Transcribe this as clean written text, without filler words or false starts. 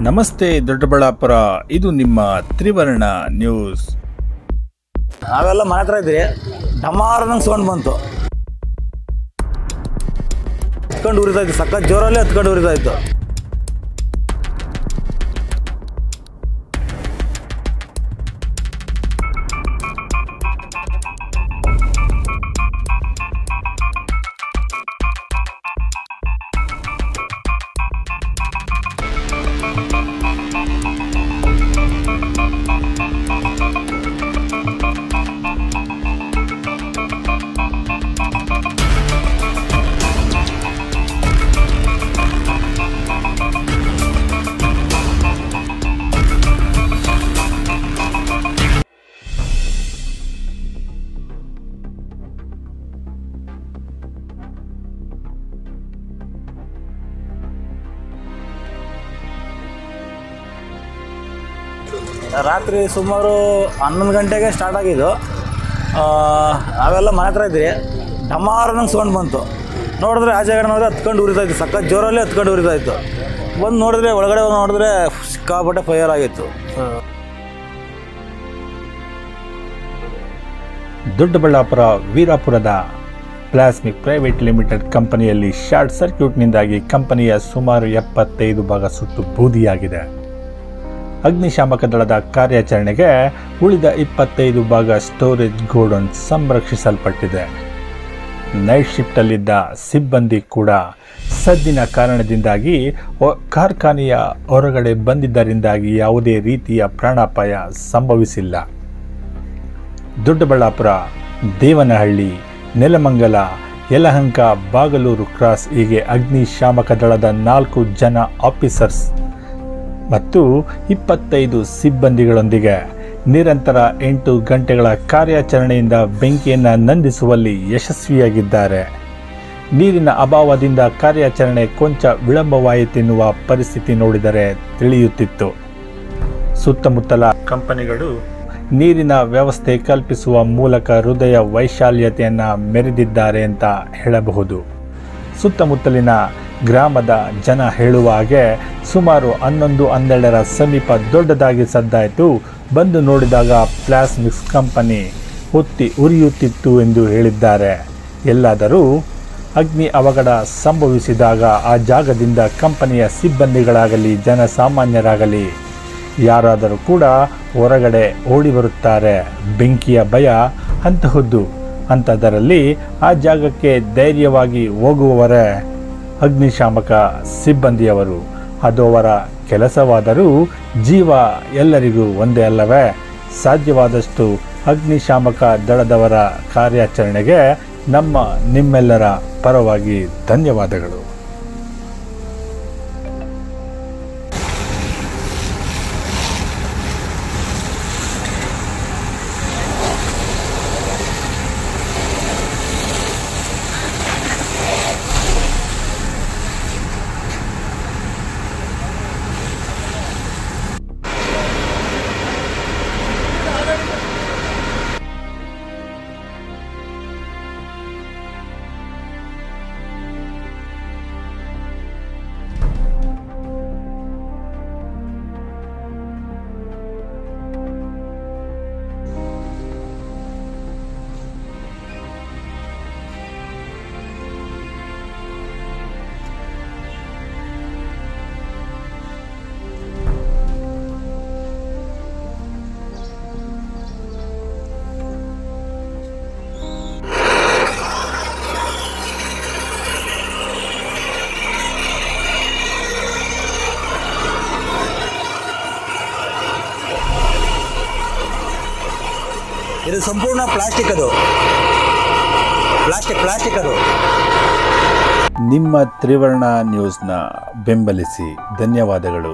ನಮಸ್ತೆ ದೊಡ್ಡಬಳ್ಳಾಪುರ, ಇದು ನಿಮ್ಮ ತ್ರಿವರ್ಣ ನ್ಯೂಸ್. ನಾವೆಲ್ಲ ಮನೆ ಹತ್ರ ಇದ್ರಿ, ಡಮಾರದಂಗೆ ಸೌಂಡ್ ಬಂತು. ಹತ್ಕೊಂಡು ಉರಿತಾ ಇತ್ತು, ಸಖತ್ ಜೋರಲ್ಲಿ ಹತ್ಕೊಂಡು ಉರಿತಾ ಇತ್ತು. ರಾತ್ರಿ ಸುಮಾರು 11 ಗಂಟೆಗೆ ಸ್ಟಾರ್ಟ್ ಆಗಿದ್ದು. ನಾವೆಲ್ಲ ಮನೆ ಹತ್ರ ಇದ್ರಿ, ಡಮಾರದಂಗೆ ಸೌಂಡ್ ಬಂತು. ನೋಡಿದ್ರೆ ಆ ಜಾಗ ನೋಡಿದ್ರೆ ಹತ್ಕೊಂಡು ಉರಿತಾ ಇತ್ತು, ಸಖತ್ ಜೋರಲ್ಲಿ ಹತ್ಕೊಂಡು ಉರಿತಾ ಇತ್ತು. ಬಂದು ನೋಡಿದ್ರೆ ಒಳಗಡೆ ನೋಡಿದ್ರೆ ಸಿಕ್ಕಾಪಟ್ಟೆ ಫೈರ್ ಆಗಿತ್ತು. ದೊಡ್ಡಬಳ್ಳಾಪುರ ವೀರಾಪುರದ ಪ್ಲಾಸ್ಮಿಕ್ ಪ್ರೈವೇಟ್ ಲಿಮಿಟೆಡ್ ಕಂಪನಿಯಲ್ಲಿ ಶಾರ್ಟ್ ಸರ್ಕ್ಯೂಟ್ನಿಂದಾಗಿ ಕಂಪನಿಯ ಸುಮಾರು 75 ಭಾಗ ಸುಟ್ಟು ಬೂದಿಯಾಗಿದೆ. ಅಗ್ನಿಶಾಮಕ ದಳದ ಕಾರ್ಯಾಚರಣೆಗೆ ಉಳಿದ 25 ಭಾಗ ಸ್ಟೋರೇಜ್ ಗೋಡೌನ್ ಸಂರಕ್ಷಿಸಲ್ಪಟ್ಟಿದೆ. ನೈಟ್ ಶಿಫ್ಟಲ್ಲಿದ್ದ ಸಿಬ್ಬಂದಿ ಕೂಡ ಸದ್ದಿನ ಕಾರಣದಿಂದಾಗಿ ಕಾರ್ಖಾನೆಯ ಹೊರಗಡೆ ಬಂದಿದ್ದರಿಂದಾಗಿ ಯಾವುದೇ ರೀತಿಯ ಪ್ರಾಣಾಪಾಯ ಸಂಭವಿಸಿಲ್ಲ. ದೊಡ್ಡಬಳ್ಳಾಪುರ, ದೇವನಹಳ್ಳಿ, ನೆಲಮಂಗಲ, ಯಲಹಂಕ, ಬಾಗಲೂರು ಕ್ರಾಸ್ ಹೀಗೆ ಅಗ್ನಿಶಾಮಕ ದಳದ 4 ಜನ ಆಫೀಸರ್ಸ್ ಮತ್ತು 25 ಸಿಬ್ಬಂದಿಗಳೊಂದಿಗೆ ನಿರಂತರ 8 ಗಂಟೆಗಳ ಕಾರ್ಯಾಚರಣೆಯಿಂದ ಬೆಂಕಿಯನ್ನು ನಂದಿಸುವಲ್ಲಿ ಯಶಸ್ವಿಯಾಗಿದ್ದಾರೆ. ನೀರಿನ ಅಭಾವದಿಂದ ಕಾರ್ಯಾಚರಣೆ ಕೊಂಚ ವಿಳಂಬವಾಯಿತೆನ್ನುವ ಪರಿಸ್ಥಿತಿ ನೋಡಿದರೆ ತಿಳಿಯುತ್ತಿತ್ತು. ಸುತ್ತಮುತ್ತಲ ಕಂಪನಿಗಳು ನೀರಿನ ವ್ಯವಸ್ಥೆ ಕಲ್ಪಿಸುವ ಮೂಲಕ ಹೃದಯ ವೈಶಾಲ್ಯತೆಯನ್ನು ಮೆರೆದಿದ್ದಾರೆ ಅಂತ ಹೇಳಬಹುದು. ಸುತ್ತಮುತ್ತಲಿನ ಗ್ರಾಮದ ಜನ ಹೇಳುವ ಹಾಗೆ ಸುಮಾರು 11-12 ಸಮೀಪ ದೊಡ್ಡದಾಗಿ ಸದ್ದಾಯಿತು. ಬಂದು ನೋಡಿದಾಗ ಪ್ಲಾಸ್ಮಿಕ್ಸ್ ಕಂಪನಿ ಹೊತ್ತಿ ಉರಿಯುತ್ತಿತ್ತು ಎಂದು ಹೇಳಿದ್ದಾರೆ. ಎಲ್ಲಾದರೂ ಅಗ್ನಿ ಅವಘಡ ಸಂಭವಿಸಿದಾಗ ಆ ಜಾಗದಿಂದ ಕಂಪನಿಯ ಸಿಬ್ಬಂದಿಗಳಾಗಲಿ ಜನಸಾಮಾನ್ಯರಾಗಲಿ ಯಾರಾದರೂ ಕೂಡ ಹೊರಗಡೆ ಓಡಿ ಬರುತ್ತಾರೆ. ಬೆಂಕಿಯ ಭಯ ಅಂತಹದ್ದು. ಅಂಥದ್ದರಲ್ಲಿ ಆ ಜಾಗಕ್ಕೆ ಧೈರ್ಯವಾಗಿ ಹೋಗುವವರೇ ಅಗ್ನಿಶಾಮಕ ಸಿಬ್ಬಂದಿಯವರು. ಅದು ಅವರ ಕೆಲಸವಾದರೂ ಜೀವ ಎಲ್ಲರಿಗೂ ಒಂದೇ ಅಲ್ಲವೇ? ಸಾಧ್ಯವಾದಷ್ಟು ಅಗ್ನಿಶಾಮಕ ದಳದವರ ಕಾರ್ಯಾಚರಣೆಗೆ ನಿಮ್ಮೆಲ್ಲರ ಪರವಾಗಿ ಧನ್ಯವಾದಗಳು. ಇದು ಸಂಪೂರ್ಣ ಪ್ಲಾಸ್ಟಿಕ್, ಅದು ಪ್ಲಾಸ್ಟಿಕ್ ಅದು. ನಿಮ್ಮ ತ್ರಿವರ್ಣ ನ್ಯೂಸ್ನ ಬೆಂಬಲಿಸಿ. ಧನ್ಯವಾದಗಳು.